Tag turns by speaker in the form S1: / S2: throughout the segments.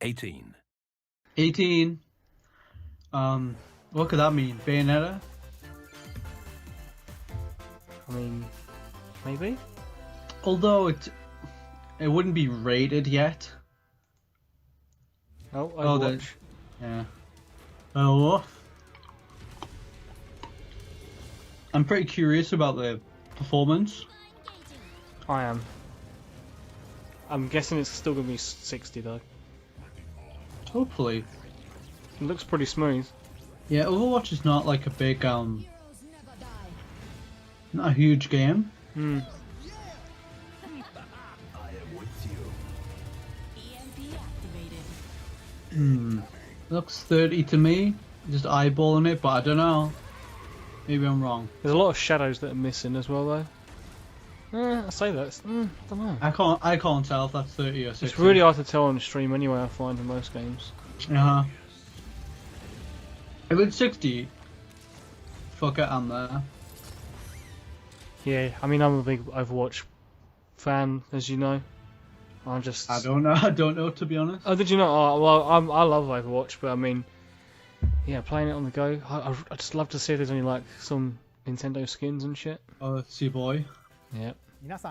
S1: 18.
S2: 18. What could that mean? Bayonetta?
S3: I mean, maybe?
S2: Although it wouldn't be rated yet.
S3: Oh, Overwatch.
S2: Yeah. Oh. I'm pretty curious about the performance.
S3: I am. I'm guessing it's still going to be 60 though.
S2: Hopefully.
S3: It looks pretty smooth.
S2: Yeah, Overwatch is not like a big, not a huge game.
S3: Hmm.
S2: Looks 30 to me. Just eyeballing it, but I don't know. Maybe I'm wrong.
S3: There's a lot of shadows that are missing as well though. I say that. I don't know.
S2: I can't tell if that's 30 or 60.
S3: It's really hard to tell on stream anyway, I find, in most games.
S2: Uh-huh. If it's 60, fuck it, I'm there.
S3: Yeah, I mean, I'm a big Overwatch fan, as you know. I
S2: don't know to be honest.
S3: Oh, did you not? Oh, well, I love Overwatch, but I mean, yeah, playing it on the go. I just love to see if there's any like some Nintendo skins and shit.
S2: Oh, it's your boy.
S3: Yeah.
S2: This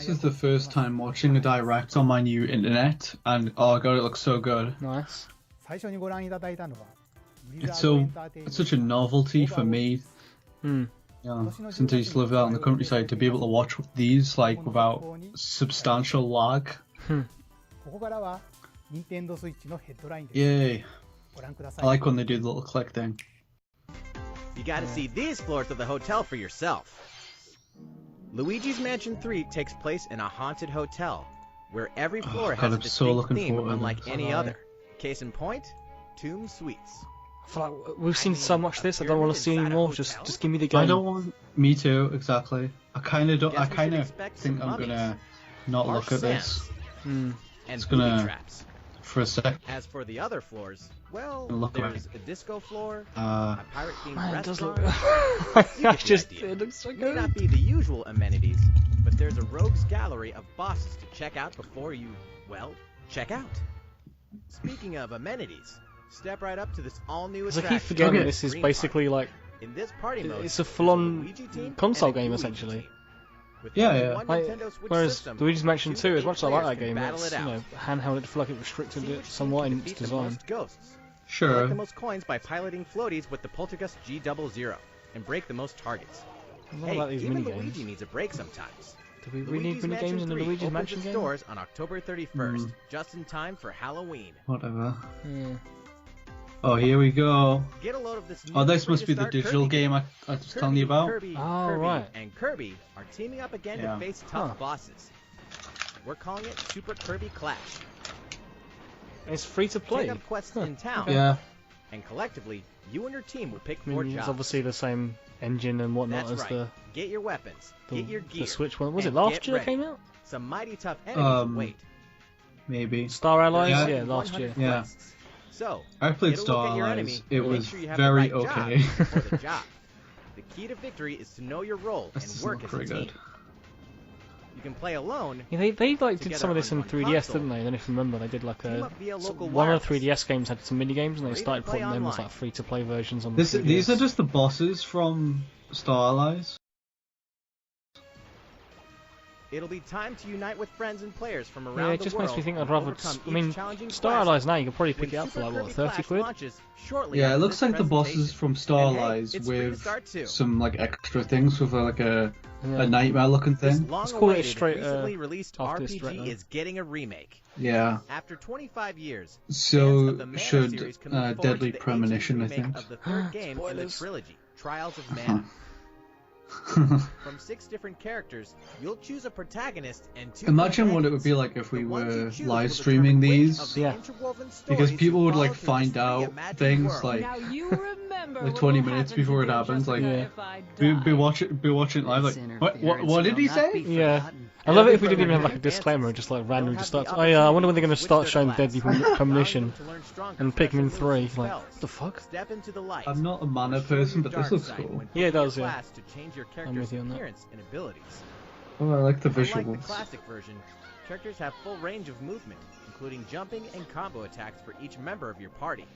S2: is the first time watching a direct on my new internet, and oh god, it looks so good.
S3: Nice.
S2: It's such a novelty for me. Yeah, since I used to live out in the countryside, to be able to watch these like without substantial lag. Yay! I like when they do the little click thing.
S4: You gotta see these floors of the hotel for yourself. Luigi's Mansion 3 takes place in a haunted hotel, where every floor has a distinct theme unlike any other. Case in point, Tomb Suites.
S3: I feel like we've seen so much of this, I don't want to see any more, just give me the game.
S2: I don't want... Me too, exactly. I kind of think I'm gonna not look at this. It's gonna... For a sec.
S4: As for the other floors, well, there's a disco floor,
S2: a
S4: pirate-themed restaurant.
S3: It looks so good.
S4: It may not be the usual amenities, but there's a rogues gallery of bosses to check out before you, well, check out. Speaking of amenities, step right up to this all-new attraction.
S3: I keep forgetting this is basically like...
S4: In this party mode,
S3: it's a full-on console game essentially.
S2: Yeah.
S3: Whereas Luigi's Mansion 2, as much as I like that game, it's, you know, handheld, it feel like it restricted it somewhat in its design.
S2: Sure.
S4: Collect the most coins by piloting floaties with the Poltergust G00 and break the most targets.
S3: Hey,
S4: even Luigi needs a break sometimes.
S3: Do we really need mini-games in the Luigi's Mansion game?
S4: Stores on October 31st, just in time for Halloween.
S2: Whatever.
S3: Yeah.
S2: Oh, here we go.
S4: Get a load of this
S2: This must be the digital game I was telling you about.
S4: Kirby,
S3: right.
S4: And Kirby are teaming up again to face tough bosses. We're calling it Super Kirby Clash.
S3: It's free to play.
S4: Take up quests in town.
S2: Yeah.
S4: And collectively, you and your team will pick 4 jobs.
S3: It's obviously the same engine and whatnot
S4: That's
S3: as
S4: right. Get your weapons, get your gear.
S3: The Switch one. Was it last year it came out?
S4: Some mighty tough enemies wait.
S2: Maybe.
S3: Star Allies? Yeah, last year.
S2: Yeah.
S4: So,
S2: I played Star Allies. It was very okay.
S4: The key to victory is to know your role and work as a team. You can play alone.
S3: Yeah, they like did some of this in 3DS, didn't they? I don't know if you remember. They did like one of the 3DS games had some mini games, and they started putting them as like free to play versions on the 3DS.
S2: These are just the bosses from Star Allies.
S4: It'll be time to unite with friends and players from around
S3: the world. Yeah, it just makes me think I'd rather... I mean, Star Allies now, you can probably pick it up for like, what, 30 quid?
S2: Yeah, it looks like the bosses from Star Allies with some like extra things with like a nightmare looking thing.
S3: Let's call it straight
S4: recently released RPG is getting a remake.
S2: Yeah.
S4: After 25 years,
S2: so should Deadly Premonition, I think.
S4: Of the third game in the trilogy, Trials of Mana. From 6 different characters, you'll choose a protagonist and 2
S2: Imagine what it would be like if we were live streaming these.
S3: Yeah.
S2: Because people would like find out things like 20 minutes before it happens. Like, be watching live. Like, what did he say?
S3: Yeah. I love it if we didn't even have like a disclaimer, just like randomly just starts. Oh yeah, I wonder when they're going to start showing Deadly Premonition and Pikmin 3. Like, what the fuck?
S2: I'm not a mana person, but this looks cool.
S3: Yeah, it does. Yeah. I'm with you on that.
S2: Oh, I like the visuals.
S4: Unlike the classic version, Characters have full range of movement, including jumping and combo attacks for each member of your party.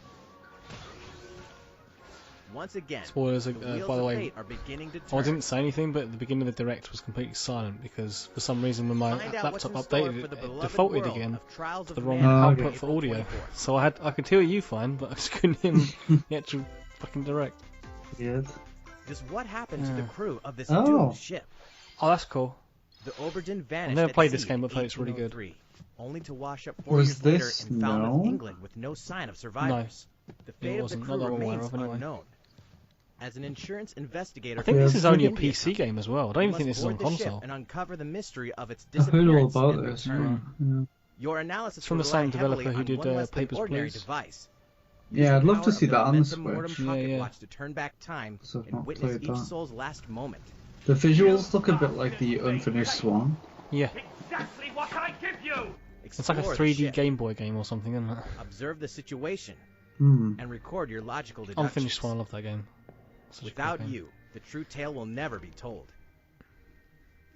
S4: Once again,
S3: spoilers,
S4: the wheels
S3: by the
S4: of
S3: way,
S4: fate are beginning to turn.
S3: I didn't say anything, but at the beginning of the direct was completely silent because for some reason when my laptop updated, it defaulted again to the wrong output for audio. So I could hear you fine, but I just couldn't hear the actual fucking direct.
S2: Weird.
S4: Just what happened to the crew of this doomed ship?
S3: Oh, that's cool.
S4: The Oberdin vanished.
S3: I've never played
S4: at
S3: this
S4: sea
S3: game, but I thought
S4: in
S3: it's really good.
S4: 1803, only to wash up 4 years later in Falmouth, England, with no sign of survivors.
S3: No,
S4: the fate of the crew
S3: not
S4: remains
S3: anyway.
S4: unknown. As an insurance investigator,
S3: I think this is only a PC game as well. I don't even think this is on console.
S4: And uncover the mystery of its
S2: I've heard all
S4: disappearance
S2: about
S4: and
S2: this.
S4: return. Your analysis
S3: it's from the same developer who did Papers, Please.
S4: Device.
S2: Yeah, I'd love to see that on the Switch.
S4: Watch to turn back time
S2: So
S4: and witness each soul's last moment.
S2: The visuals look a bit like the Unfinished Swan.
S3: Yeah.
S1: Exactly what I give you.
S3: It's like a 3D Game Boy game or something, isn't it?
S4: Observe the situation and record your logical deductions.
S3: Unfinished Swan, I love that game.
S4: Without you, the true tale will never be told.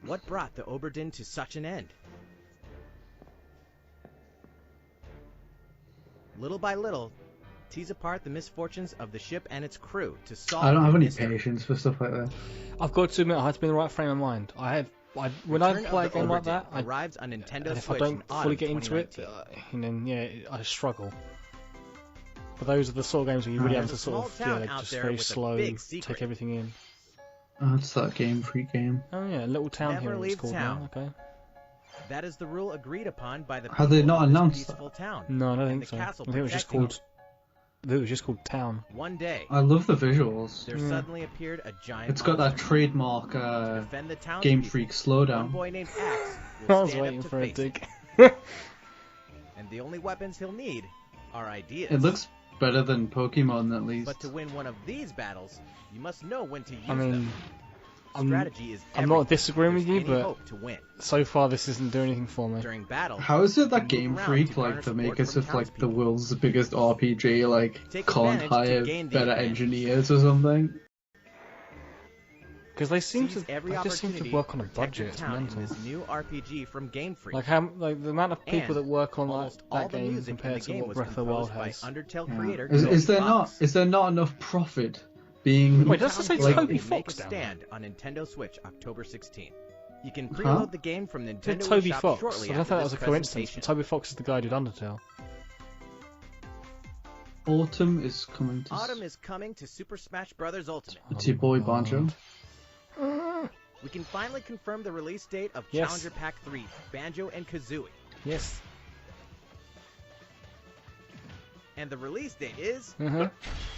S4: What brought the Oberdin to such an end? Little by little, tease apart the misfortunes of the ship and its crew to solve.
S2: I don't have any patience for stuff like that.
S3: I've got to admit, I have to be in the right frame of mind. When I play a game like that,
S4: arrives on Nintendo
S3: and if
S4: Switch
S3: I don't fully get into it, and then I struggle. But those are the sort of games where you really have to sort of just very slow, take everything in.
S2: Oh, it's that Game Freak game.
S3: Oh yeah, Little Town Hero it's called now. Okay.
S4: That is the rule agreed upon by the
S2: Have they not announced that?
S4: Town.
S3: No, I don't think so. I think it was just called. I think it was just called Town.
S4: One day,
S2: I love the visuals.
S4: There suddenly appeared a giant.
S2: It's got that trademark Game Freak slowdown.
S4: One boy named Axe
S3: I was waiting for a dig.
S4: And the only weapons he'll need are ideas.
S2: It looks better than Pokemon, at least.
S4: But to win one of these battles, you must know when to use
S3: I mean,
S4: them. Strategy is
S3: I'm not disagreeing with you, but
S4: to win.
S3: so far this isn't doing anything for me.
S4: During battle,
S2: how is it that Game Freak, like the makers of like the world's biggest RPG, like can't hire better engineers or something?
S3: Because they just seem to work on a budget. It's mental.
S4: This new RPG from Game Freak.
S3: Like the amount of people that work on that game compared to what Breath of the Wild has.
S2: Is there not enough profit being?
S3: Wait, does it say Toby Fox down
S4: stand on Nintendo Switch October 16th. You can preload the game from Nintendo
S3: Toby
S4: Shop
S3: Fox.
S4: shortly
S3: I don't think that was a coincidence,
S4: presentation.
S3: but Toby Fox is the guy who did Undertale.
S2: Autumn is coming to.
S4: Autumn is coming to Super Smash Bros. Ultimate.
S2: It's your boy Banjo.
S4: We can finally confirm the release date of
S3: Yes.
S4: Challenger Pack 3, Banjo and Kazooie.
S3: Yes.
S4: And the release date is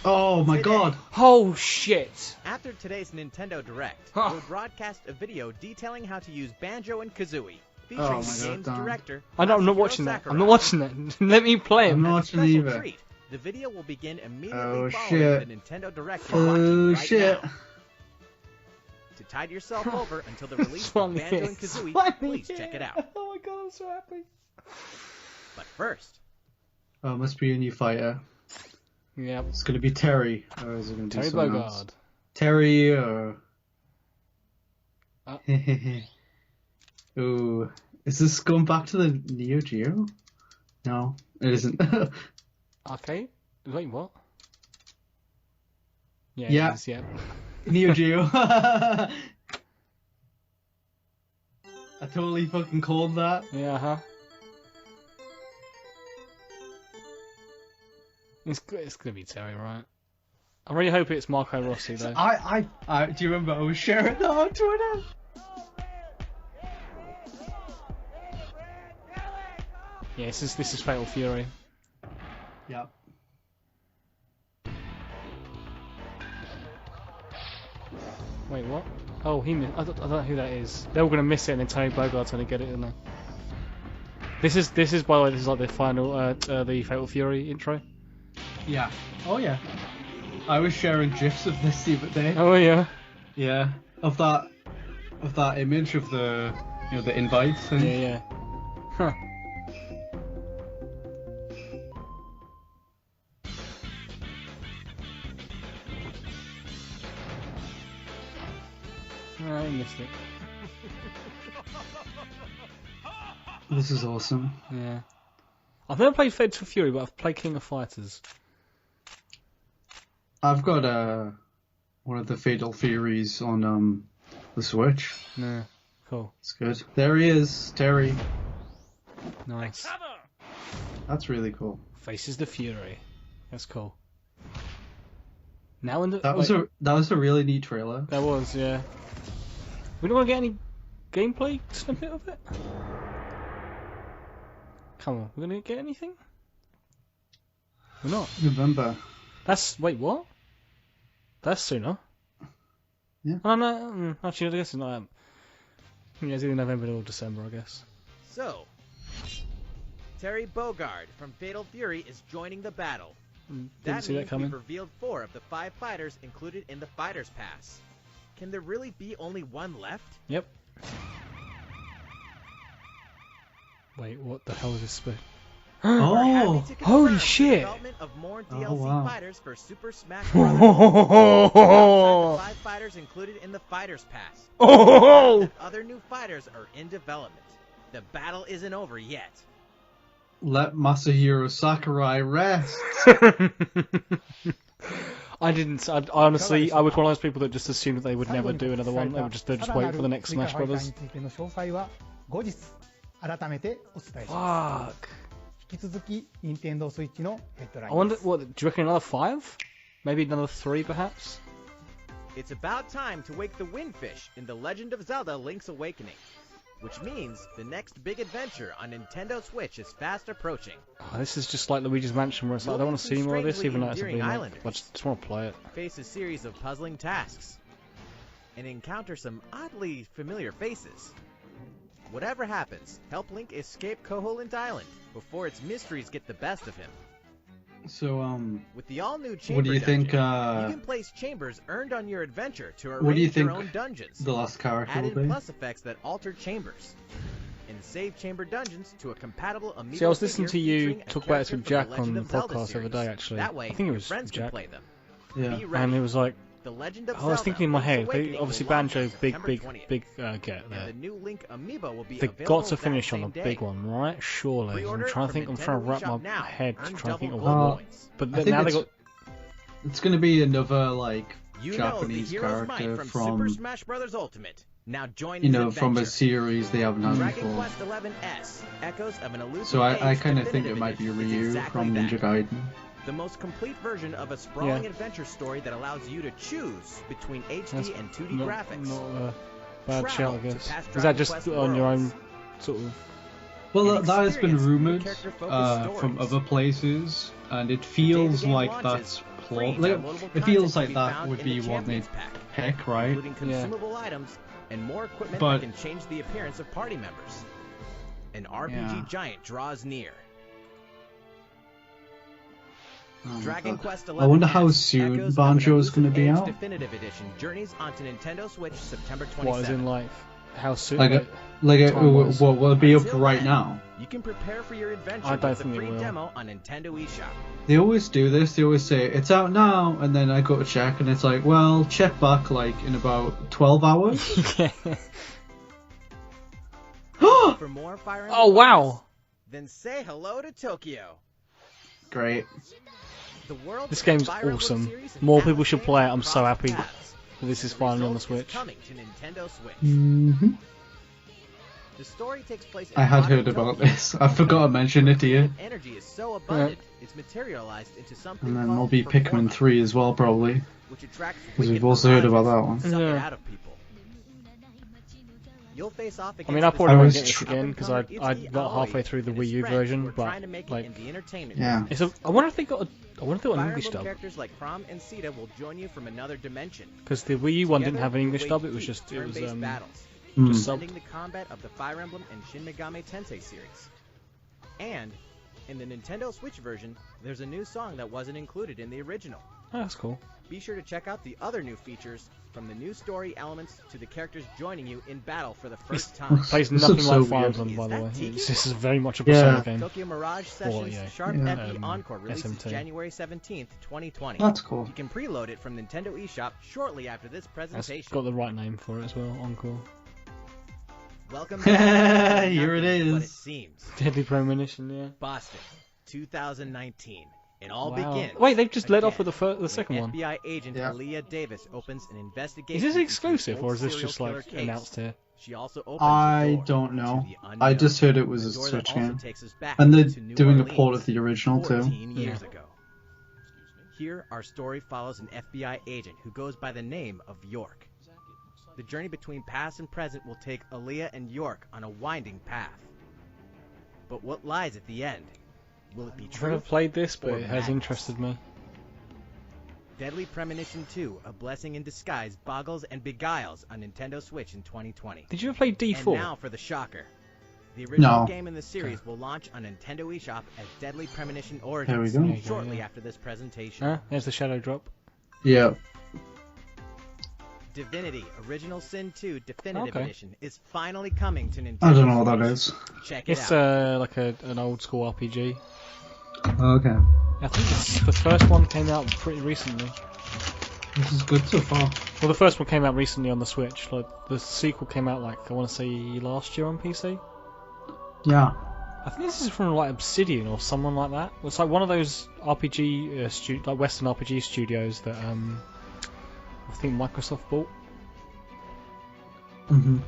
S2: Oh my god!
S3: Oh shit!
S4: after today's Nintendo Direct.
S3: Huh.
S4: We'll broadcast a video detailing how to use Banjo and Kazooie,
S2: Oh
S4: featuring
S2: my
S4: the
S2: God,
S4: game's
S2: Dan.
S4: director.
S3: I'm not
S4: Masahiro
S3: watching that.
S4: Sakurai.
S3: I'm not watching that. Let me play
S2: I'm
S3: him.
S2: not
S4: As a
S2: watching
S4: special
S2: either.
S4: treat, the video will begin immediately
S2: Oh,
S4: following
S2: shit.
S4: the Nintendo Direct you're watching right
S2: shit!
S4: now. To tide yourself over until the release of
S3: Funny.
S4: Banjo and Kazooie,
S3: Funny.
S4: please check it out.
S3: Oh my god, I'm so happy.
S4: But first,
S2: Oh, must be a new fighter.
S3: Yep.
S2: It's gonna be Terry, or is it gonna be
S3: Terry
S2: someone else?
S3: Bogard.
S2: Terry, or
S3: Oh.
S2: Ooh, is this going back to the Neo Geo? No, it isn't.
S3: Okay. Wait, what? Yeah.
S2: Yeah.
S3: It is, yeah.
S2: Neo Geo. I totally fucking called that.
S3: Yeah. It's gonna be Terry, right? I really hope it's Marco Rossi though.
S2: I do you remember I was sharing that on Twitter?
S3: Yeah, this is Fatal Fury.
S2: Yeah.
S3: Wait, what? Oh, I don't know who that is. They're all gonna miss it, and then Tony Bogart's gonna get it, isn't they? This is by the way, this is like the final the Fatal Fury intro.
S2: Yeah. Oh yeah. I was sharing gifs of this the other day.
S3: Oh yeah.
S2: Yeah. Of that image of the the invite thing.
S3: Yeah. Huh. I missed it.
S2: This is awesome.
S3: Yeah. I've never played Fatal Fury, but I've played King of Fighters.
S2: I've got one of the Fatal Furies on the Switch.
S3: Yeah, cool.
S2: It's good. There he is, Terry.
S3: Nice.
S2: That's really cool.
S3: Faces the Fury. That's cool. Now in the
S2: that was a really neat trailer.
S3: That was, yeah. We don't want to get any gameplay snippet of it. Come on, we're gonna get anything? We're not.
S2: November.
S3: Wait, what? That's sooner.
S2: Yeah.
S3: Oh no, actually I guess it's not. Yeah, it's either November or December, I guess.
S4: So, Terry Bogard from Fatal Fury is joining the battle.
S3: Didn't see that coming.
S4: We've revealed 4 of the 5 fighters included in the Fighter's Pass. Can there really be only 1 left?
S3: Yep. Wait, what the hell is this spec?
S2: Oh!
S3: Holy shit!
S4: Development of more DLC
S2: Oh, wow.
S4: fighters for Super Smash Bros. The 5 fighters included in the Fighter's Pass.
S3: Oh!
S4: Other new fighters are in development. The battle isn't over yet.
S2: Let Masahiro Sakurai rest.
S3: I didn't. Honestly, I was one of those people that just assumed that they would never do another one. They'd just wait for the next Smash Brothers. Fuck. I wonder, what, do you reckon another 5? Maybe another 3, perhaps?
S4: It's about time to wake the Windfish in The Legend of Zelda Link's Awakening. Which means the next big adventure on Nintendo Switch is fast approaching.
S3: Oh, this is just like Luigi's Mansion, where it's like, I don't want to see more of this, even though it's a remake. I just want to play it.
S4: Face a series of puzzling tasks. And encounter some oddly familiar faces. Whatever happens, help Link escape Koholint Island before its mysteries get the best of him.
S2: So,
S4: with the all-new chamber
S2: what do you think,
S4: you can place chambers earned on your adventure to arrange
S2: what do you think
S4: your own dungeons.
S2: The last character
S4: Add
S2: will
S4: in
S2: be?
S4: plus effects that alter chambers. And save chamber dungeons to a compatible amiibo.
S3: See, I was listening to you
S4: featuring a
S3: talk about it
S4: character
S3: with
S4: from the
S3: Jack
S4: Legend
S3: on the
S4: of Zelda
S3: podcast the other
S4: series.
S3: day, actually.
S4: That way,
S3: I think it
S4: your
S3: was
S4: friends
S3: Jack.
S4: can play them.
S2: Yeah.
S4: Be ready.
S3: And it was like,
S4: The Legend of
S3: I was
S4: Zelda
S3: thinking in my
S4: Link's
S3: head,
S4: Awakening
S3: obviously
S4: will launch
S3: Banjo,
S4: on September
S3: big
S4: 20th.
S3: get there.
S4: And the new Link amiibo will be
S3: They
S4: available
S3: got to
S4: that
S3: finish on a
S4: same day.
S3: big one, right? Surely.
S4: Pre-order
S3: I'm trying
S4: from
S3: to wrap
S4: Nintendo
S3: my
S4: eShop
S3: head
S4: now.
S3: to
S4: Earn
S3: try and think of
S4: double
S3: what.
S4: gold points.
S3: But
S2: I think
S3: now they got.
S2: it's going to be another, like,
S4: You
S2: Japanese
S4: know the hero's might
S2: character
S4: from Super Smash Bros. Ultimate. Now join
S2: you
S4: his
S2: know, from a
S4: adventure.
S2: series they haven't had
S4: Dragon
S2: before.
S4: Quest XI-S, Echoes of an Elusive
S2: So I
S4: Age
S2: kind of think
S4: Definitive
S2: it might be
S4: Edition is
S2: Ryu
S4: exactly
S2: from
S4: that.
S2: Ninja Gaiden.
S4: The most complete version of a sprawling adventure story that allows you to choose between HD and 2D graphics.
S3: Not a bad
S4: Travel
S3: shout, I
S4: to
S3: guess.
S4: past
S3: Is that
S4: Dragon
S3: just
S4: Quest
S3: on your
S4: worlds.
S3: own sort of?
S2: Well,
S4: And
S2: that has been
S4: experience
S2: rumored
S4: character-focused
S2: from
S4: stories.
S2: other places, and it
S4: The
S2: feels
S4: game
S2: like
S4: launches,
S2: that's
S4: free
S2: like,
S4: downloadable
S2: it feels
S4: content
S2: like
S4: can be
S2: that
S4: found
S2: would
S4: in
S2: be
S4: the
S2: what they
S4: Champions Pack,
S2: pick, right?
S4: including consumable items and more equipment
S2: But-
S4: that can change the appearance of party members. An RPG
S2: Yeah.
S4: giant draws near.
S2: Oh,
S4: Dragon
S2: God.
S4: Quest XI.
S2: I wonder how soon
S4: Echoes of
S2: Banjo
S4: an
S2: is going to be
S4: Elusive Age
S2: out.
S4: Definitive Edition journeys onto Nintendo Switch September 27th.
S3: What is in like? How soon?
S2: What will it be up
S4: Until
S2: right
S4: then,
S2: now?
S4: You can prepare for your adventure
S3: I don't
S4: with the
S3: think it
S4: free
S3: will.
S4: demo on Nintendo eShop.
S2: They always do this. They always say it's out now, and then I go to check, and it's like, well, check back like in about 12 hours.
S4: For more Fire Emblem
S3: Oh wow!
S4: then say hello to Tokyo.
S2: Great.
S4: The world
S3: This
S4: of
S3: game's
S4: Fire Emblem
S3: awesome.
S4: series and
S3: More
S4: Atlas
S3: people should
S4: games
S3: play it. I'm so
S4: cross
S3: happy
S4: paths.
S3: that this is
S4: The
S3: finally on the
S4: result is
S3: Switch.
S4: coming to Nintendo Switch.
S2: hmm
S4: The story takes place in
S2: I had
S4: modern
S2: heard about
S4: Tokyo.
S2: this. I forgot to mention it to you.
S4: Energy is so abundant, it's materialized into something
S2: And then
S4: called
S2: there'll be
S4: performa,
S2: Pikmin 3 as well, probably.
S4: which attracts
S2: Because we've
S4: wicked
S2: also heard about
S4: mirages
S2: that one.
S4: and suck it
S3: Yeah.
S4: out of people. You'll face off against
S3: I mean, I
S4: the
S3: probably
S2: I
S3: won't
S2: was
S3: get this
S2: tr-
S3: again because I got halfway through the
S4: and
S3: Wii
S4: his
S3: U
S4: friends who
S3: version,
S4: are
S3: but
S4: trying to make it
S3: like,
S4: in the entertainment
S2: Yeah.
S3: it's I wonder if they got an
S4: Fire
S3: English
S4: Emblem
S3: dub,
S4: characters like Chrom and Sita will join you from another dimension.
S3: because the Wii U one didn't
S4: Together,
S3: have an English
S4: you'll
S3: dub.
S4: wage
S3: It was
S4: deep
S3: just
S4: turn-based battles,
S2: Mm.
S3: just
S4: blending
S3: subbed.
S4: the combat of the Fire Emblem and Shin Megami Tensei series. And in the Nintendo Switch version, there's a new song that wasn't included in the original.
S3: Oh, that's cool.
S4: Be sure to check out the other new features, from the new story elements to the characters joining you in battle for the first time.
S3: Plays
S2: This
S3: nothing
S2: looks
S3: like
S2: so
S3: Fire
S2: weird.
S3: Emblem, by
S4: Is
S3: the
S4: that
S3: way.
S4: Tiki?
S3: This is very much a
S2: Yeah.
S3: Persona game.
S4: Tokyo Mirage Sessions
S3: yeah.
S4: Sharp
S2: Yeah.
S4: FE Encore releases
S3: SMT.
S4: January 17th, 2020.
S2: That's cool.
S4: You can preload it from Nintendo eShop shortly after this
S3: That's
S4: presentation.
S3: got the right name for it as well. Encore.
S4: Welcome back.
S2: Here it is.
S4: What it seems.
S3: Deadly Premonition, yeah.
S4: Boston, 2019. It all begins.
S3: Wait, they've just led off with the second one.
S4: FBI agent Aaliyah Davis opens an investigation.
S3: Is this exclusive, or is this just like announced here?
S4: She also
S2: I don't know. I just heard it was a Switch game. And they're doing a port of the original too.
S4: 14 years ago. Here, our story follows an FBI agent who goes by the name of York. The journey between past and present will take Aaliyah and York on a winding path. But what lies at the end? Will it be true?
S3: I've never played this, but it has interested me.
S4: Deadly Premonition 2, A Blessing in Disguise, boggles and beguiles on Nintendo Switch in 2020.
S3: Did you ever play D4?
S4: And now for the shocker. The original game in the series will launch on Nintendo eShop as Deadly Premonition Origins shortly after this presentation.
S3: There's the shadow drop.
S2: Yeah.
S4: Divinity Original Sin 2 Definitive Edition is finally coming to Nintendo.
S2: I don't know what that is.
S4: Check it
S3: out.
S4: It's
S3: like an old school RPG.
S2: Okay.
S3: I think the first one came out pretty recently.
S2: This is good so far.
S3: Well, the first one came out recently on the Switch. Like the sequel came out like I want to say last year on PC.
S2: Yeah.
S3: I think this is from like Obsidian or someone like that. It's like one of those RPG like Western RPG studios that I think Microsoft bought.
S2: Mhm.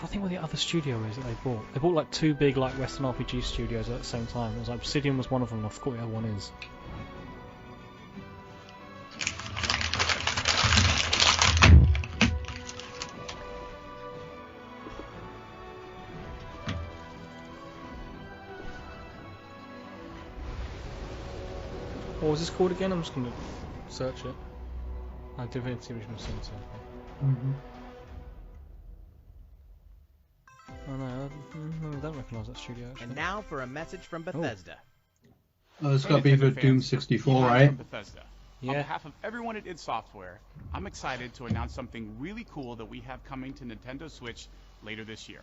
S3: I think what the other studio is that they bought. They bought like two big like Western RPG studios at the same time. It was like Obsidian was one of them. And I forgot what the other one is. What was this called again? I'm just going to search it. Divinity Original Sin 2. Oh no, I don't recognise that studio actually.
S4: And now for a message from Bethesda.
S2: Oh, it's got to be for Doom 64, right?
S5: Bethesda.
S3: Yeah.
S5: On behalf of everyone at id Software, I'm excited to announce something really cool that we have coming to Nintendo Switch later this year.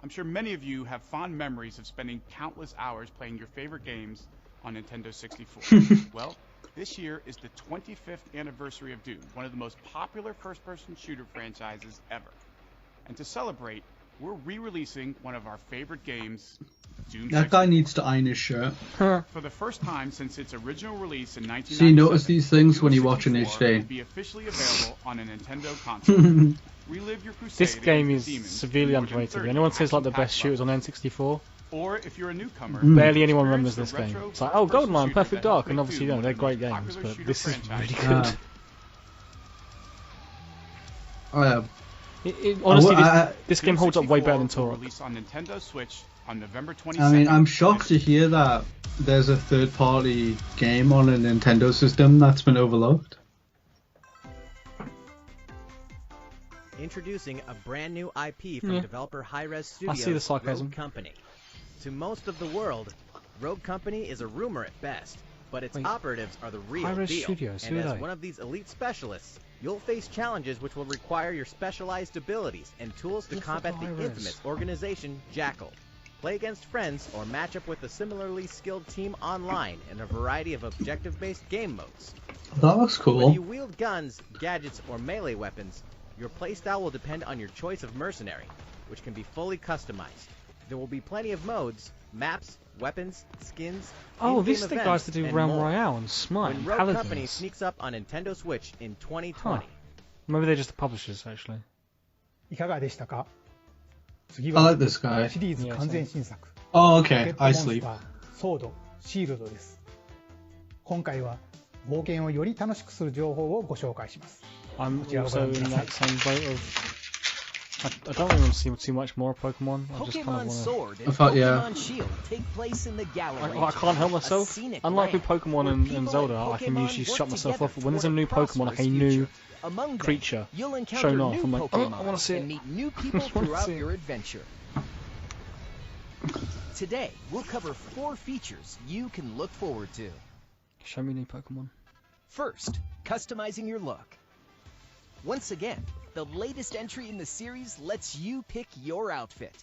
S5: I'm sure many of you have fond memories of spending countless hours playing your favorite games on Nintendo 64. Well, this year is the 25th anniversary of Doom, one of the most popular first-person shooter franchises ever. And to celebrate, we're re-releasing one of our favorite games, Doom 64.
S2: That guy needs to iron his shirt.
S5: For the first time since its original release in 1997,
S2: so you notice these things when you watch an HD.
S5: will be officially available on a Nintendo console. Relive your crusade.
S3: This game is
S5: demons
S3: severely underrated. Anyone says like the best shooters on N64?
S5: Or if you're a newcomer,
S3: barely anyone remembers this game. It's like, oh, GoldenEye, Perfect Dark, and obviously, you know, they're great games, but this is really good.
S2: Oh yeah.
S3: Honestly, this game holds up way better than Turok.
S5: Released on Nintendo Switch on November 22nd.
S2: I mean, I'm shocked to hear that there's a third-party game on a Nintendo system that's been overlooked.
S4: Introducing a brand new IP from developer Hi-Res Studios,
S3: I see the sarcasm.
S4: Rogue Company. To most of the world, Rogue Company is a rumor at best, but its operatives are the real
S3: Hi-Res
S4: deal.
S3: Studios,
S4: and as one of these elite specialists, you'll face challenges which will require your specialized abilities and tools to combat the infamous organization Jackal. Play against friends or match up with a similarly skilled team online in a variety of objective-based game modes.
S2: That looks cool.
S4: Whether you wield guns, gadgets, or melee weapons, your playstyle will depend on your choice of mercenary, which can be fully customized. There will be plenty of modes, maps, weapons, skins,
S3: this is the guys that do Realm Royale and Smite and
S4: Rogue
S3: Paladins.
S4: Company sneaks up on Nintendo Switch in 2020.
S3: Maybe they're just the publishers, actually.
S2: I like this guy. Oh, okay. I sleep.
S6: ソード、シールドです。今回は冒険をより楽しくする情報をご紹介します。
S3: I'm also in that same boat of... I don't really want to see too much more Pokemon. I just kind of want to...
S2: I thought, yeah.
S3: I can't help myself. Unlike with Pokemon and Zelda, I can usually shut myself off. But when there's a new Pokemon, like a new creature shown off, I'm like, oh, I want to see it.
S7: Meet new people throughout your adventure. Today, we'll cover 4 features you can look forward to.
S3: Show me new Pokemon.
S7: First, customizing your look. Once again, the latest entry in the series lets you pick your outfit.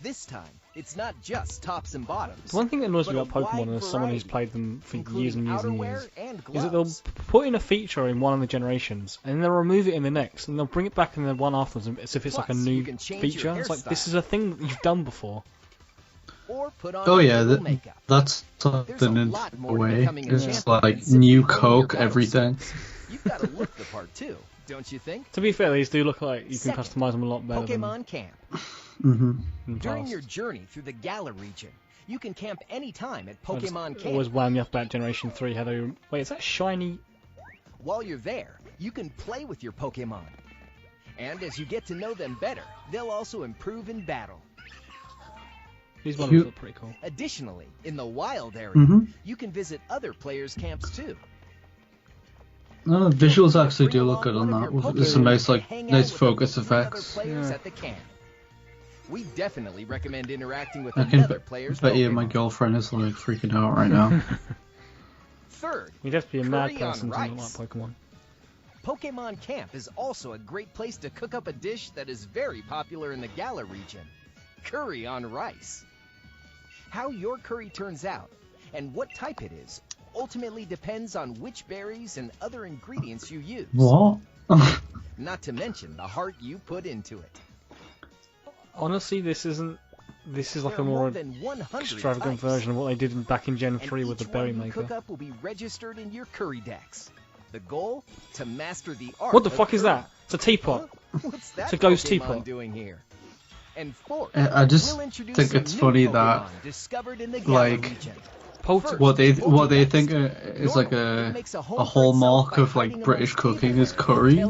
S7: This time, it's not just tops and bottoms.
S3: The one thing that annoys me about Pokemon as someone who's played them for years and years and years is that they'll put in a feature in one of the generations and then they'll remove it in the next and they'll bring it back in the one afterwards as if it's like a new feature. It's like, this is a thing that you've done before.
S7: Or put on
S2: that's something in a way. It's like new Coke, everything.
S7: You've got to look the part too, don't you think?
S3: To be fair, these do look like you can customize them a lot better.
S7: Pokemon Camp.
S2: Mm-hmm.
S7: During your journey through the Galar region, you can camp anytime at Pokemon Camp.
S3: Always wound me up about Generation 3. How they wait, is that shiny?
S7: While you're there, you can play with your Pokemon. And as you get to know them better, they'll also improve in battle.
S3: These models look pretty cool.
S7: Additionally, in the wild area, you can visit other players' camps too.
S2: No, the visuals actually do look good on that. There's some nice focus effects.
S7: At the camp. We definitely recommend interacting with another player's
S2: bet you my girlfriend is like freaking out right now.
S7: Third,
S3: you'd have to be a mad person to not like Pokemon.
S7: Pokemon Camp is also a great place to cook up a dish that is very popular in the Galar region. Curry on rice. How your curry turns out and what type it is ultimately depends on which berries and other ingredients you use.
S2: What?
S7: Not to mention the heart you put into it.
S3: Honestly, this is like a more extravagant version of what they did back in Gen 3 with the berry maker.
S7: Cook-up will be registered in your curry decks. The goal? To master the art.
S3: What the fuck is that? It's a teapot.
S7: What's that
S3: it's a ghost
S7: Pokemon
S3: teapot.
S7: Doing here? And fourth,
S2: I just think it's funny that like what they think is like a hallmark of like British cooking is curry.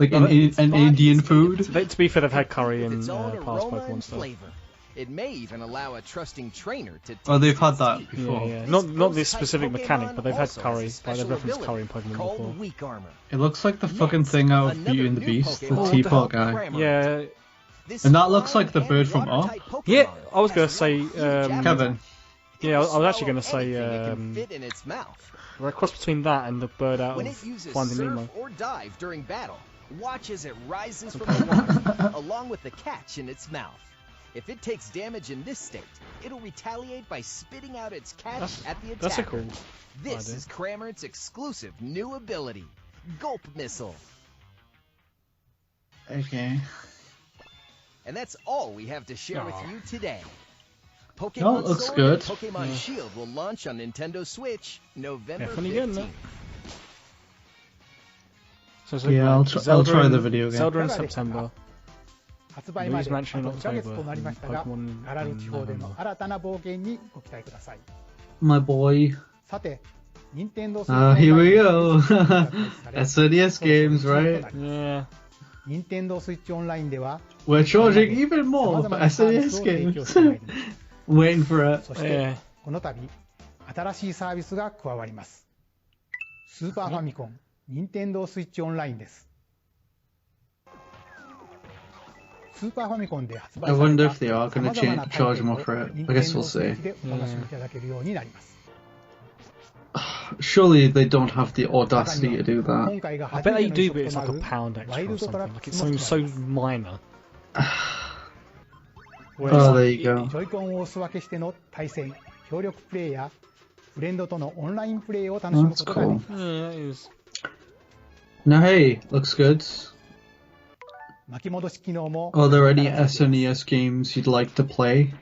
S2: Like an Indian food.
S3: To be fair, they've had curry in past Pokemon stuff.
S7: It may even allow a trusting trainer to
S2: oh, they've had that before.
S3: Yeah. Not this specific mechanic, but they've had curry. They've referenced curry in Pokemon before.
S2: It looks like the fucking thing out of Beauty and the Beast, the teapot guy.
S3: Yeah.
S2: And that looks like the bird from Up.
S3: Yeah, I was gonna say
S2: Kevin.
S3: Yeah, I was actually gonna say right cross between that and the bird out of Finding Nemo.
S7: Or dive during battle. Watch as it rises from the water, along with the catch in its mouth. If it takes damage in this state, it'll retaliate by spitting out its catch at the attacker.
S3: That's a cool
S7: This is Cramorant's exclusive new ability, Gulp Missile.
S2: Okay.
S7: And that's all we have to share with you today. Pokemon
S2: no, it looks
S7: Sword
S2: good.
S7: And Pokemon Shield will launch on Nintendo Switch November 15th.
S3: So
S2: yeah, I'll try the video game.
S3: Zelda in September.
S6: 発売まであと
S3: Luigi's Mansion in
S6: 1ヶ月
S3: October,
S6: となりましたが、
S3: Pokemon
S6: ガラル地方で
S3: in
S6: の
S3: November.
S6: 新たな冒険にご期待ください。
S2: My boy.
S6: さて、任天堂
S2: here we go. SNES games, right?
S3: Yeah.
S6: 任天堂スイッチオンラインでは
S2: We're charging even more for SNES games. Waiting for it.
S6: そしてこの度新しいサービスが加わります。スーパーファミコン任天堂スイッチオンラインです。スーパーファミコンで発売された
S2: I wonder if they are going to charge more for it. I guess we'll see.
S6: お楽しみいただけるようになります。
S2: Surely they don't have the audacity to do that.
S3: I bet they do, but it's like a pound extra or something. Like it's something so minor.
S2: Oh, there you go.
S6: ジョイコンをお裾分けしての対戦、協力プレイやフレンドとのオンラインプレイを楽しむことができます。
S3: Yeah, it is.
S2: Now, hey, looks good.
S6: 巻き戻し機能も
S2: Are there any SNES games you'd like to play?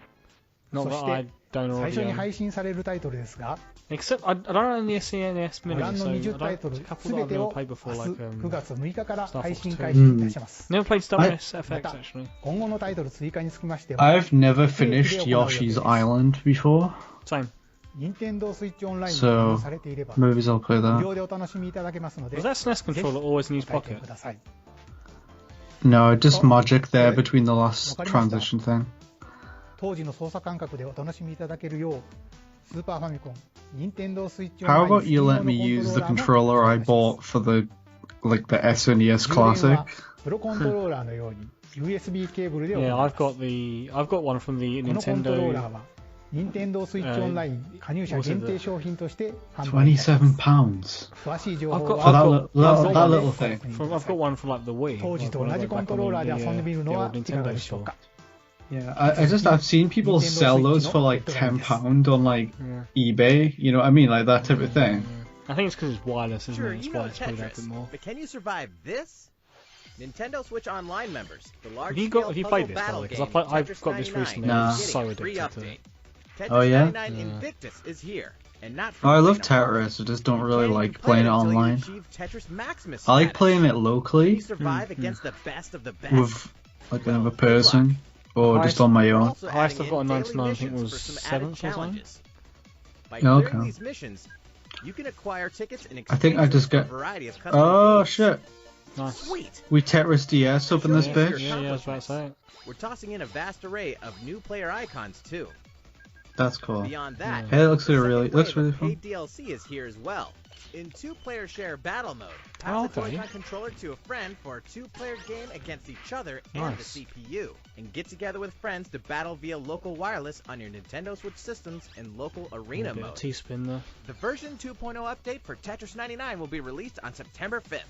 S3: Not that I don't
S6: 最
S3: already
S6: 初に
S3: own.
S6: 配信されるタイトルですが、
S3: Except I don't own the SNES
S6: ご覧
S3: Mini,
S6: の
S3: so I
S6: 20 タイ
S3: don't.
S6: トル
S3: A couple
S6: す
S3: that
S6: べ
S3: I've
S6: て
S3: never
S6: を
S3: played before,
S6: 明
S3: like
S6: 日9月6日から
S3: Star
S6: 配
S3: Fox
S6: 信
S3: 2.
S6: 開始いたします。
S3: Never played Star Fox FX
S6: また
S3: actually.
S6: 今後のタイトル追加につきましては、
S2: I've never finished Yoshi's Island before,
S3: Same.
S6: 任天堂スイッチオンラインに加入されていれば、
S2: maybe I'll play
S6: 無
S2: that.
S6: 料でお楽しみいただけますので、
S3: Was that SNES controller always in his
S6: ご体験
S3: pocket?
S6: ください。
S2: No, just magic there between the last transition thing.
S6: 当時の操作感覚でお楽しみいただけるよう、スーパーファミコン、任天堂スイッチオンライ
S2: How
S6: ン
S2: about you let me use the controller I bought for the SNES Classic?
S6: プロコントローラーのように USB ケーブルで行い
S3: Yeah,
S6: ます。
S3: I've got one from the
S6: このコントローラー
S3: Nintendo.
S6: は任天堂スイッチオンライン加入者限定商品として販売いたします。
S2: £27.
S6: 詳しい情
S3: I've
S6: 報
S3: got
S6: は
S2: that little thing.
S3: I've got one from like the Wii.
S6: 当時と同じコントローラーで遊んでみるのはいかがでしょうか。
S2: Yeah, I've seen people sell those for like £10 on like eBay. You know what I mean, like that type of thing.
S3: I think it's because it's wireless, isn't
S4: Sure,
S3: it? That's
S4: you
S3: why
S4: know
S3: it's paid out a bit
S4: Tetris,
S3: more.
S4: but can you survive this? Nintendo Switch Online members, the
S3: Have you played this, by the way? Because I've got this recently.
S2: Nah.
S3: I'm so addicted to it.
S4: Tetris
S2: Oh, yeah?
S4: 99 Invictus is here, and not
S2: Oh, I love
S4: Tetris.
S2: Tetris. I just don't really like playing it online. I like playing it locally
S4: Survive against the best of the best.
S2: with like another person or just on my own.
S3: The highest I've got on 99, I think, was 7th or something.
S4: By
S2: Yeah,
S4: clearing
S2: okay.
S4: these missions, you can acquire tickets in
S2: I think I
S4: exchange
S2: just
S4: for a
S2: get.
S4: variety of custom
S2: Oh
S4: games.
S2: shit!
S3: Nice.
S4: Sweet.
S2: We Tetris DS up in this
S4: Yeah,
S2: bitch.
S3: Yeah, I was about to say.
S4: We're tossing in a vast array of new player icons too.
S2: That's cool.
S4: Beyond that,
S2: Hey, it looks
S4: the
S2: really
S4: second wave
S2: really
S4: of
S2: fun.
S4: paid DLC is here as well. In 2-player share battle mode, pass
S3: Oh,
S4: the
S3: okay.
S4: Joy-Con controller to a friend for a 2-player game against each other and
S3: Nice.
S4: the CPU, and get together with friends to battle via local wireless on your Nintendo Switch systems in local arena
S3: A bit of
S4: mode.
S3: T-spin there.
S4: The version 2.0 update for Tetris 99 will be released on September 5th.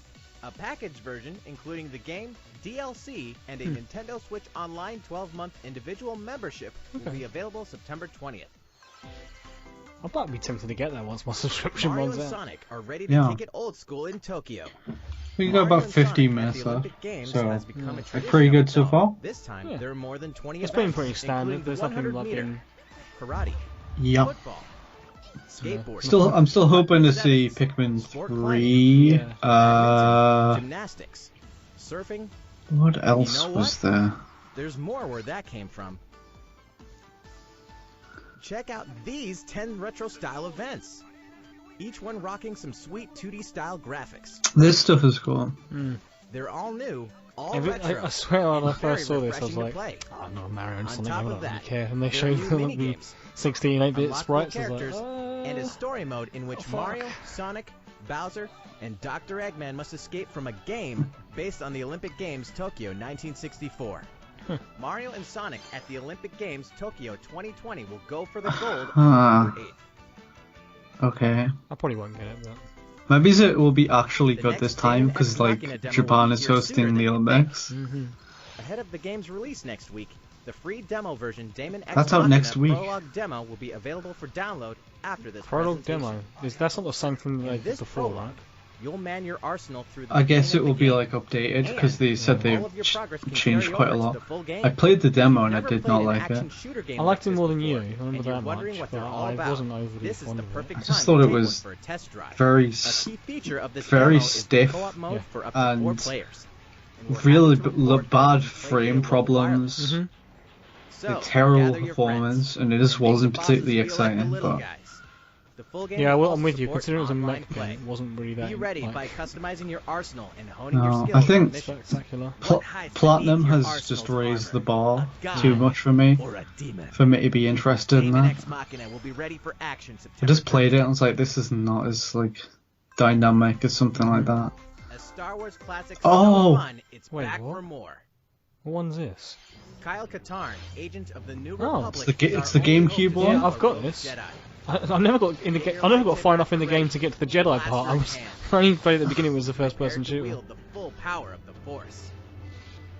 S4: A packaged version, including the game, DLC, and a Nintendo Switch Online 12-month individual membership, will be available September 20th.
S3: I might be tempted to get that once my subscription
S4: Mario
S3: runs
S4: and
S3: out.
S4: Sonic are ready to
S2: Yeah.
S4: take it old school in Tokyo.
S2: We got
S4: Mario
S2: about
S4: and
S2: 15
S4: Sonic at
S2: minutes
S4: the
S2: left,
S4: Olympic Games
S2: so
S4: has become a
S2: like
S4: tradition
S2: pretty
S4: of
S2: good
S4: the
S2: so
S4: dome.
S2: far.
S4: This time,
S3: Yeah.
S4: there are more than 20
S3: It's
S4: events,
S3: been pretty standard.
S4: including
S3: There's
S4: the
S3: nothing
S4: 100-meter,
S3: like
S4: karate,
S2: Yep.
S4: football, skateboarding,
S2: I'm still hoping to see
S4: sevens,
S2: Pikmin
S4: sport
S2: 3.
S3: Yeah.
S4: badminton, gymnastics, surfing.
S2: What else
S4: know
S2: was there?
S4: There's more where that came from. Check out these 10 retro-style events. Each one rocking some sweet 2D-style graphics.
S2: This stuff is cool.
S4: They're all new, all
S3: I
S4: retro.
S3: swear when I
S4: and
S3: first saw
S4: very
S3: this, I was
S4: refreshing to
S3: like,
S4: play.
S3: oh, I'm not Mario and
S4: On
S3: Sonic,
S4: top
S3: I
S4: of
S3: don't really
S4: that,
S3: care. And they
S4: there
S3: showed
S4: are new
S3: the
S4: minigames,
S3: 16 8-bit
S4: unlockable
S3: sprites. I was
S4: characters,
S3: like,
S4: and a story mode in which
S3: fuck.
S4: Mario, Sonic, Bowser, and Dr. Eggman must escape from a game based on the Olympic Games Tokyo 1964. Mario and Sonic at the Olympic Games Tokyo 2020 will go for the gold on November 8th.
S2: Okay.
S3: I probably won't get it, but
S2: Maybe it will be actually
S4: The
S2: good
S4: next
S2: this time
S4: David
S2: because
S4: Ex
S2: like
S4: Machina demo
S2: Japan
S4: will
S2: is
S4: be here
S2: hosting
S4: sooner
S2: the
S4: than you
S2: Olympics.
S4: Ahead of the game's release next week, the free demo version Damon Ex
S2: That's out
S4: Machina
S2: next week.
S4: Prologue demo will be available for download after this
S3: Prologue
S4: presentation.
S3: demo. That's not the same thing they
S4: In
S3: did
S4: this
S3: before,
S4: prologue,
S3: right?
S4: you'll man your arsenal through the
S2: I guess it
S4: beginning
S2: will
S4: of the
S2: be
S4: game.
S2: like updated because they said they
S4: All of your progress can
S2: changed
S4: carry
S2: quite a
S4: over to
S2: lot.
S4: the full game.
S2: I played the demo and I
S4: Never
S2: did
S4: played
S2: not
S4: an
S2: like it.
S4: action shooter game
S3: I liked it
S4: like
S3: more
S4: this
S3: than you.
S4: before,
S3: I remember
S4: and you're
S3: that
S4: wondering
S3: much,
S4: what
S3: but
S4: they're all
S3: I
S4: about.
S3: wasn't overly
S4: This is
S3: fond
S4: the
S3: of it.
S4: perfect
S2: I
S4: time
S2: just
S4: to
S2: thought it
S4: take one
S2: was
S4: for a test drive.
S2: very
S4: A key feature of this
S2: very
S4: demo is the
S2: stiff
S4: co-op mode
S3: Yeah.
S4: for up to 4
S2: and
S4: players. And we're
S2: really
S4: happy to report that
S2: bad
S4: you can play
S2: frame
S4: via local
S2: problems,
S4: wireless. So,
S2: a terrible
S4: gather your
S2: performance,
S4: friends.
S2: and it just
S4: Make
S2: wasn't
S4: the bosses
S2: particularly
S4: feel like the
S2: exciting.
S4: little
S2: But
S4: guys. The full game
S3: Yeah,
S4: will
S3: well, I'm
S4: also
S3: with you.
S4: support
S3: Considering it was a
S4: online
S3: mech
S4: play.
S3: game, it wasn't really that
S4: Be ready
S3: like,
S4: by customizing your arsenal and honing your
S2: No,
S4: skills
S2: I
S4: on
S2: think
S4: missions.
S3: spectacular.
S2: Pl-
S4: What hides
S2: Platinum
S4: beneath your
S2: has just
S4: arsenal's
S2: raised the
S4: armor?
S2: bar
S4: A god
S2: too much for me,
S4: or a demon.
S2: for me to be interested in
S4: Daemon
S2: that.
S4: Ex Machina will be ready for action
S2: I
S4: September
S2: just played it
S4: 13th.
S2: and was like, this is not as like dynamic as something like that.
S4: A Star Wars classic
S2: Oh!
S4: so fun, it's
S3: Wait,
S4: back
S3: what?
S4: for more.
S3: What one's this?
S4: Kyle Katarn, agent of the New
S3: Oh.
S4: Republic.
S2: It's the
S4: is
S2: it's
S4: our
S2: the
S4: only
S2: GameCube
S4: hope to
S2: one?
S3: Yeah,
S4: save
S3: I've got
S4: the
S3: this.
S4: Jedi.
S3: I never got in the game. I never got far enough in the game to get to the Jedi part. I only played at the beginning was the first-person
S4: Prepare to
S3: shooter.
S4: wield the full power of the Force.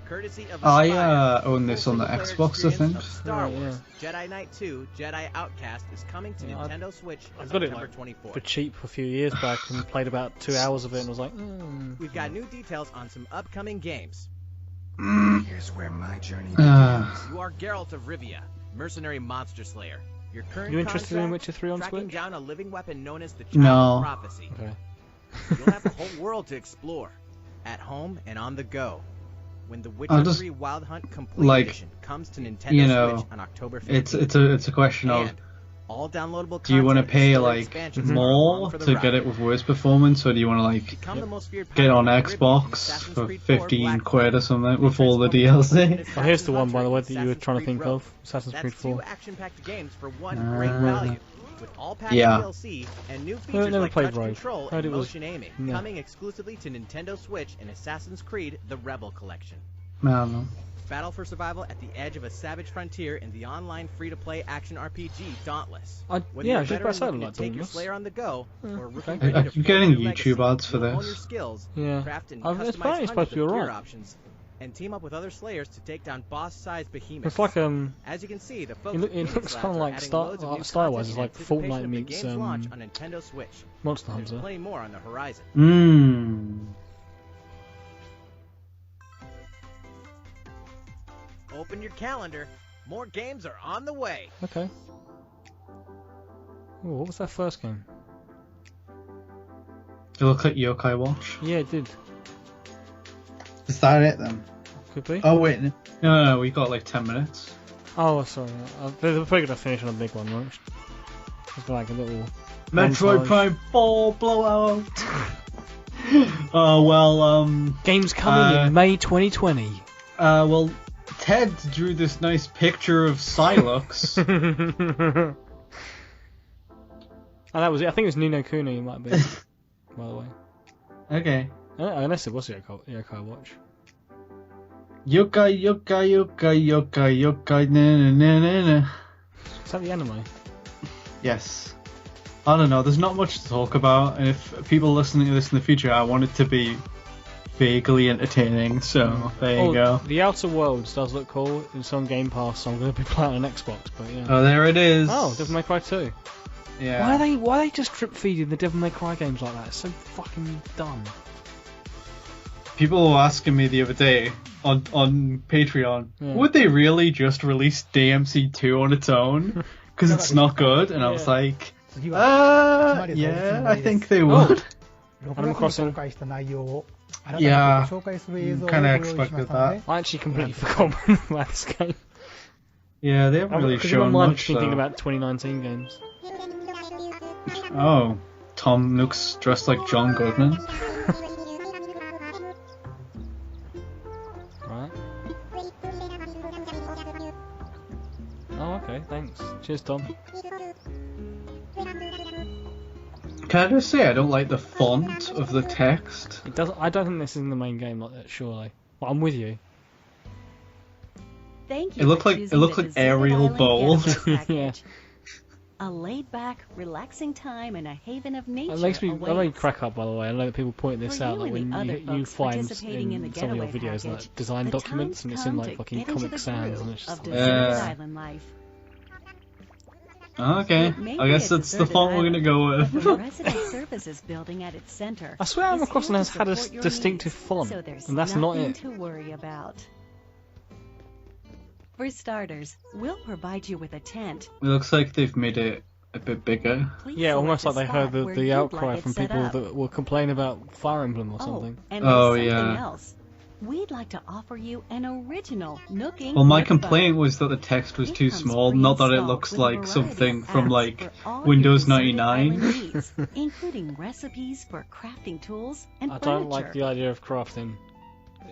S4: Courtesy of
S2: I
S4: Aspire,
S2: own this
S4: full
S2: on the
S4: single-player
S2: Xbox, I
S4: experience
S2: think.
S4: of Star
S3: Yeah,
S4: Wars, Jedi Knight 2, Jedi Outcast is coming to
S3: Yeah,
S4: Nintendo Switch
S3: I
S4: on
S3: got it
S4: September
S3: like
S4: 24th.
S3: for cheap a few years back and played about 2 hours of it and was like,
S4: We've got new details on some upcoming games.
S8: Here's where my journey
S4: You are Geralt of Rivia, mercenary monster slayer. Your current
S3: You interested in
S4: contract,
S3: Witcher 3 on
S4: tracking
S3: Switch?
S4: down a living weapon known as the Child
S2: No.
S4: of Prophecy.
S3: okay.
S4: You'll have the whole world to explore, at home and on the go. When the Witcher
S2: I'll just,
S4: 3 Wild Hunt Complete
S2: like,
S4: Edition comes to Nintendo
S2: you know,
S4: Switch on October 15th.
S2: it's a question of,
S4: And all downloadable
S2: do you want to
S4: content and
S2: pay
S4: story
S2: like
S4: expansions are
S2: more
S4: along for the
S2: to
S4: ride.
S2: get it with worse performance, or do you want to like
S4: Become the most feared
S2: get on
S4: pirate in the Caribbean in
S2: Xbox
S4: Assassin's
S2: for
S4: Creed 4
S2: 15
S4: Black
S2: quid or
S4: Flag.
S2: something with all the
S4: Transform
S2: DLC?
S3: Oh, here's the one, by the way,
S4: Assassin's
S3: that you were trying to
S4: Creed
S3: think
S4: Rogue.
S3: of. Assassin's
S4: That's
S3: Creed 4.
S4: 2 action-packed games for one great value, with all packed
S2: Yeah.
S4: DLC and new features
S3: never
S4: like
S3: played
S4: touch
S3: Rogue.
S4: control
S3: Heard
S4: and
S3: it was-
S4: motion aiming,
S3: yeah.
S4: coming exclusively to Nintendo Switch in Assassin's Creed: The Rebel Collection.
S2: No.
S4: Battle for survival at the edge of a savage frontier in the online free-to-play action RPG Dauntless.
S3: Yeah,
S4: Whether
S3: I
S4: you're a
S3: was just about to say
S4: veteran looking
S3: like
S4: to take your
S3: Dauntless.
S4: slayer on the go, or a rookie
S3: okay.
S4: ready
S2: Are
S4: to
S2: you
S4: forge
S2: getting
S4: your
S2: YouTube
S4: legacy,
S2: ads for
S4: you'll hone
S2: this?
S4: your skills,
S3: Yeah.
S4: craft and
S3: It's
S4: customize
S3: apparently supposed
S4: hundreds
S3: to be
S4: of gear
S3: alright.
S4: options, and team up with other Slayers to take down boss-sized behemoths.
S3: It's like
S4: As you can see, the folks
S3: it looks kind of like style-wise, it's like Fortnite meets
S4: launch on Nintendo Switch.
S3: Monster Hunter.
S4: There's plenty more on the horizon. Open your calendar. More games are on the way.
S3: Okay. Ooh, what was that first game?
S2: It looked like Yokai Watch.
S3: Yeah, it did.
S2: Is that it then?
S3: Could be.
S2: Oh wait, no, we got like 10 minutes.
S3: Oh, sorry. They're probably gonna finish on a big one, right? Just like a little.
S2: Metroid Prime 4 blowout. Oh well,
S3: games coming in May 2020.
S2: Well, Ted drew this nice picture of Silux.
S3: Oh, that was it. I think it was Ni no Kuni. It might be. By the way.
S2: Okay.
S3: Unless it was Yokai Watch.
S2: Yokai, na na na na.
S3: Is that the anime?
S2: Yes. I don't know, there's not much to talk about, and if people listening to this in the future, I want it to be vaguely entertaining, so there you go.
S3: The Outer Worlds does look cool. It's on Game Pass, so I'm going to be playing on Xbox, but yeah.
S2: Oh, there it is.
S3: Oh, Devil May Cry 2.
S2: Yeah.
S3: Why are they just drip feeding the Devil May Cry games like that? It's so fucking dumb.
S2: People were asking me the other day on Patreon, would they really just release DMC2 on its own? Because it's not good, and I was like, yeah, I think they would.
S3: Animal Crossing.
S2: Yeah, kind of expected that.
S3: I actually completely forgot about this game.
S2: Yeah, they haven't really shown much.
S3: Thinking about 2019 games.
S2: Oh, Tom Nook's dressed like John Goodman.
S3: Right. Oh, okay, thanks. Cheers, Tom.
S2: Can I just say I don't like the font of the text?
S3: It doesn't. I don't think this is in the main game like that. Surely. Well, I'm with you.
S9: Thank you.
S2: It looked like Arial bold.
S3: Yeah.
S9: A laid-back, relaxing time and a haven of nature.
S3: It makes me crack up, by the way. I know that people point this out, like when you find in some of your videos like design documents, and it's in like fucking Comic Sans, and it's just
S9: island life.
S2: Okay, I guess that's the font we're gonna go with.
S9: Resident Services building at its center.
S3: I swear Animal Crossing has had a distinctive font, and that's not it.
S9: To worry about. For starters, we'll provide you with a tent.
S2: It looks like they've made it a bit bigger.
S3: Yeah, almost like they heard the outcry from people that were complaining about Fire Emblem or something.
S9: And else. We'd like to offer you an original Nook Inc.
S2: Well, my complaint was that the text was too small, not that it looks like something from like Windows 99.
S9: Including recipes for crafting tools and
S3: I don't like the idea of crafting.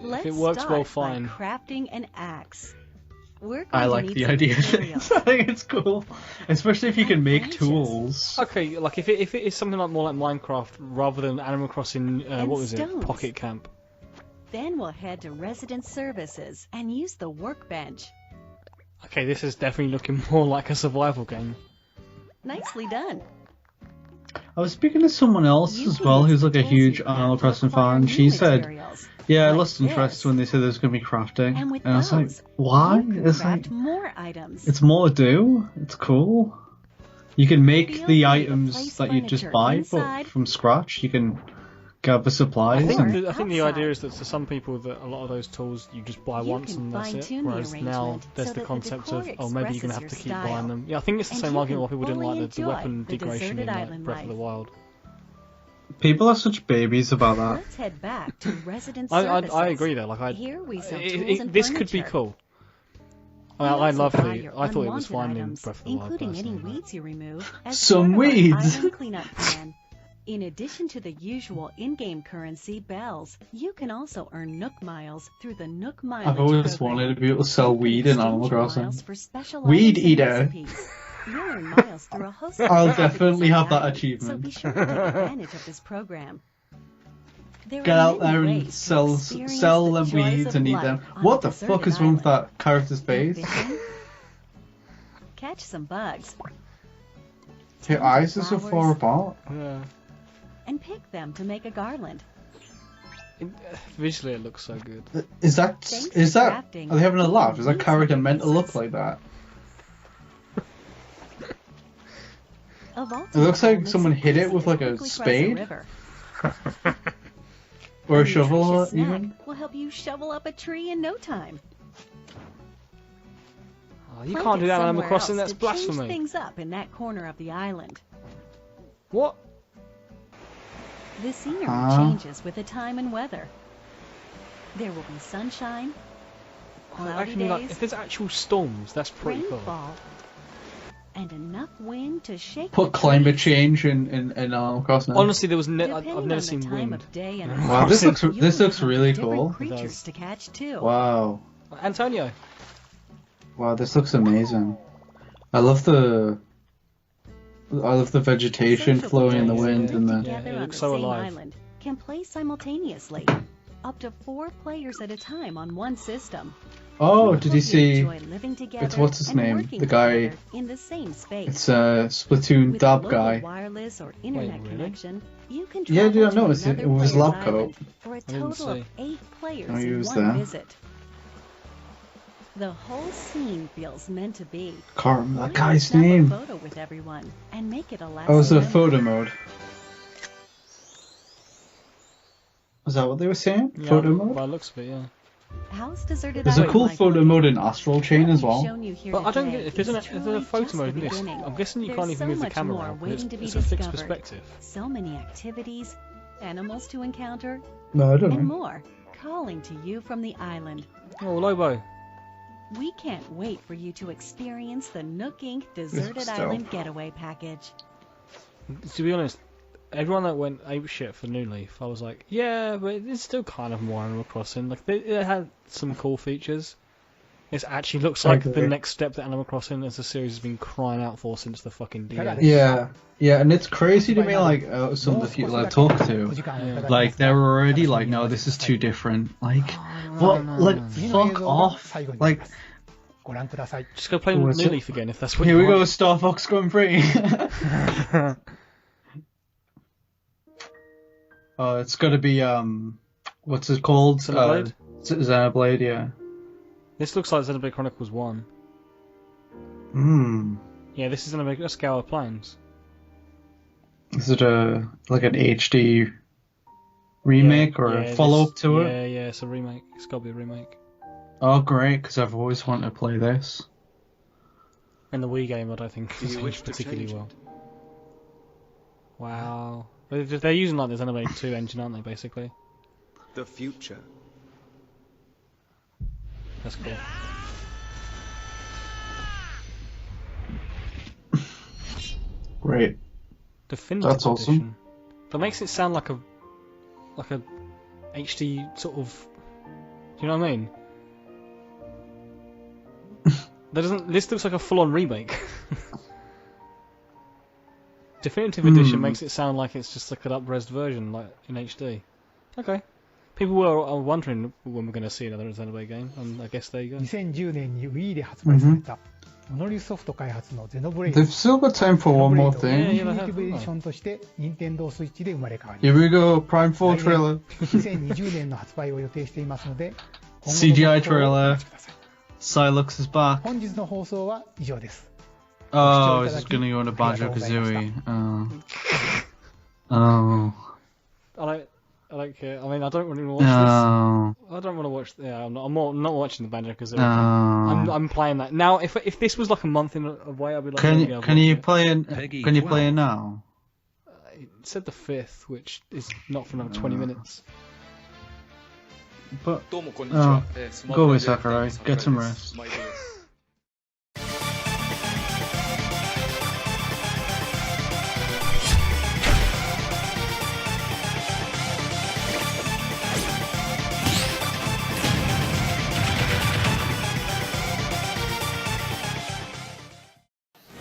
S9: If
S3: it works well, fine.
S9: Crafting an axe.
S2: I like the idea of this. I think it's cool, especially if you can make tools.
S3: Okay, like if it is something like more like Minecraft rather than Animal Crossing. What was it? Pocket Camp.
S9: Then we'll head to Resident Services and use the workbench.
S3: Okay, this is definitely looking more like a survival game.
S9: Nicely done.
S2: I was speaking to someone else as well who's like a huge Animal Crossing fan. She said, yeah, I lost interest when they said there's going to be crafting. And I was like, why? It's like,
S9: more items.
S2: It's more to do. It's cool. You can make the items that you just buy, but from scratch. You can gather supplies.
S3: I think the idea is that for some people that a lot of those tools you just buy once and that's it. Whereas now there's the concept of, oh, maybe you're going to have to keep buying them. Yeah, I think it's the same argument why people didn't like the weapon degradation in like Breath of the Wild.
S2: People are such babies about that.
S9: Let's head back to Resident Services.
S3: I agree though. Like this could be cool. I thought it was fine in Breath of the Wild.
S9: Including any weeds you remove.
S2: Some weeds.
S9: Cleanup plan. In addition to the usual in-game currency, bells, you can also earn Nook Miles through the Nook Miles.
S2: I've always wanted to be able to sell weed in Animal Crossing. Weed eater. I'll definitely have that achievement.
S9: So be sure to take advantage of this program.
S2: Get out there and sell them weeds and eat them. What the fuck is wrong with that character's face?
S9: Catch some bugs.
S2: Her eyes are so far apart.
S3: Yeah.
S9: And pick them to make a garland.
S3: Visually, it looks so good.
S2: Is that? Are they having a laugh? Is that character meant to look like that? It looks like someone hit it with like a spade. Or a shovel, even.
S9: Will help you shovel up a tree in no time.
S3: Oh, you can't do that on Animal Crossing. That's blasphemy.
S9: Change things up in that corner of the island.
S3: What?
S9: The scenery changes with the time and weather. There will be sunshine, cloudy
S3: Actually, like,
S9: days,
S3: if there's actual storms, that's pretty cool.
S9: rainfall, and enough wind to shake.
S2: Put climate change in Animal Crossing.
S3: Honestly, there was I've never seen wind.
S2: Wow, this looks really cool.
S9: Creatures to catch too.
S2: Wow.
S3: Antonio.
S2: Wow, this looks amazing. I love the vegetation flowing in the wind and the.
S3: Yeah, it looks so alive.
S9: Island can play simultaneously, up to 4 players at a time on one system.
S2: Oh, did you see?
S9: It's
S2: what's his name? The guy.
S9: In the same space.
S2: It's Splatoon dub guy.
S9: Wireless or internet connection, you can
S2: yeah, did I notice it? It was lab coat.
S9: For a total of 8 players in
S2: was
S9: one
S2: there.
S9: visit. The whole scene feels meant to be.
S2: Can't remember that guy's
S9: Snap a
S2: name.
S9: photo with everyone and make it a lasting
S2: Oh, it was a
S9: memory.
S2: photo mode. Was that what they were saying?
S3: Yeah,
S2: Photo mode?
S3: by the looks of it, yeah.
S9: How's deserted
S2: There's a
S9: island
S2: cool
S9: like
S2: photo
S9: looking?
S2: mode in Astral Chain as
S9: What we've
S2: well.
S9: shown you here
S3: But I don't
S9: today
S3: get if there's
S9: is
S3: a
S9: truly
S3: photo
S9: just
S3: mode in
S9: the
S3: this.
S9: beginning.
S3: I'm guessing you
S9: There's
S3: can't even
S9: so
S3: move the
S9: much
S3: camera
S9: more
S3: around.
S9: waiting to be
S3: It's a fixed
S9: discovered.
S3: perspective.
S9: So many activities, animals to encounter,
S2: No, I don't
S9: and
S2: know.
S9: more calling to you from the island.
S3: Oh, Lobo.
S9: We can't wait for you to experience the Nook Inc. Deserted
S2: Still.
S9: Island Getaway Package.
S3: To be honest, everyone that went apeshit for New Leaf, I was like, yeah, but it's still kind of more Animal Crossing. Like, it had some cool features. It actually looks like the next step that Animal Crossing as a series has been crying out for since the fucking DS.
S2: Yeah, and it's crazy to me, like, some of the people I talk to, like, they're already like, no, this is too different. Like, fuck off. Like,
S3: just go play New Leaf again if that's what
S2: here
S3: you
S2: we go,
S3: want.
S2: Star Fox Grand Prix. It's gotta be, what's it called?
S3: Xenoblade?
S2: Xenoblade, yeah.
S3: This looks like Xenoblade Chronicles 1. Yeah, this is Xenoblade Scale of Plains.
S2: Is it like an HD remake or a follow-up to it?
S3: Yeah, it's a remake. It's gotta be a remake.
S2: Oh, great, because I've always wanted to play this.
S3: And the Wii game, I don't think is aged particularly well. Wow. They're using like the Xenoblade 2 engine, aren't they, basically?
S8: The future.
S3: That's cool.
S2: Great.
S3: Definitive
S2: That's awesome.
S3: edition. That makes it sound like a HD sort of. Do you know what I mean? This looks like a full-on remake. Definitive edition makes it sound like it's just like an up-res version, like in HD. Okay. People are wondering when we're going to see another Xenoblade game, and I guess there you go.
S6: 2010年に Wii で発売されたモノリソフト開発のゼノブレイド
S2: They've still got time for one more thing.
S6: ディフィニティブエディションとして任天堂スイッチで生まれ変わり
S2: Here we go, Prime 4 trailer.
S6: 2020年の発売を予定していますので
S2: CGI trailer. Psylux is back.
S6: 本日の放送は以上です
S2: Oh, this is gonna go into banjo-kazooie. Oh.
S3: I don't care. I mean, I don't really want to watch this. I don't want to watch. Yeah, I'm not watching the Banjo-Kazooie. I'm playing that now. If this was like a month away, I'd be like.
S2: Can you play it now?
S3: It said the 5th, which is not for another 20 minutes.
S2: But go away, Sakurai. Get some rest.